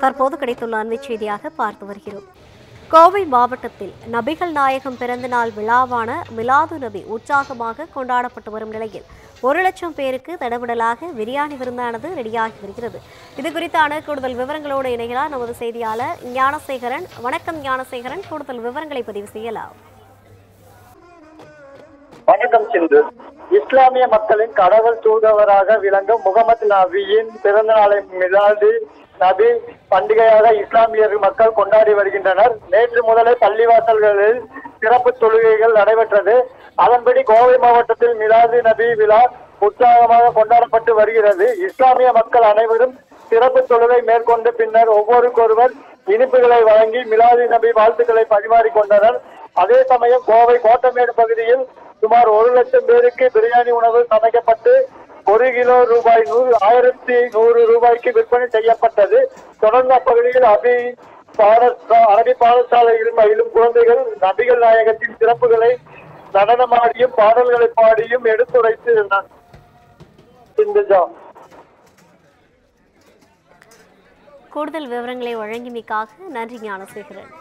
தற்போது கிடைத்துள்ள அண்மை செய்தியாக பார்த்து வருகிறோம். கோவை மாவட்டத்தில் நபிகள் நாயகம் பிறந்த நாள் விழாவான மிலாது நபி உற்சாகமாக கொண்டாடப்பட்டு வரும் நிலையில் 1,00,000 பேருக்கு தடபுடலாக பிரியாணி விருந்தானது ரெடியாகி வருகிறது. இது குறித்தான கூடுதல் விவரங்களோடு இணைகிறார் நமது செய்தியாளர் ஞானசேகரன். வணக்கம் ஞானசேகரன், கூடுதல் விவரங்களை பதிவு செய்யலாம். வணக்கம் சிந்து. இஸ்லாமிய மக்களின் கடவுள் தூதுவராக விளங்கும் முகமது நபியின் பிறந்த நாளை மிலாது நபி பண்டிகையாக இஸ்லாமியர் மக்கள் கொண்டாடி வருகின்றனர். நேற்று முதலே பள்ளிவாசல்களில் சிறப்பு தொழுகைகள் நடைபெற்றது. அதன்படி கோவை மாவட்டத்தில் மிலாது நபி விழா உற்சாகமாக கொண்டாடப்பட்டு வருகிறது. இஸ்லாமிய மக்கள் அனைவரும் சிறப்பு தொழுகை மேற்கொண்டு பின்னர் ஒவ்வொருக்கொருவர் இனிப்புகளை வழங்கி மிலாது நபி வாழ்த்துக்களை பரிமாறிக்கொண்டனர். அதே சமயம் கோவை கோட்டமேடு பகுதியில் சுமார் 1,00,000 பேருக்கு பிரியாணி உணவு சமைக்கப்பட்டு 1 கிலோ ரூபாய் 1,100 ரூபாய்க்கு விற்பனை செய்யப்பட்டது. தொடர்ந்து அப்பகுதியில் அரபி பாடசாலையில் பயிலும் குழந்தைகள் நபிகள் நாயகத்தின் சிறப்புகளை நடனமாடியும் பாடல்களை பாடியும் எடுத்துரைத்தனர். கூடுதல் விவரங்களை வழங்கியமைக்காக நன்றி ஞானசேகரன்.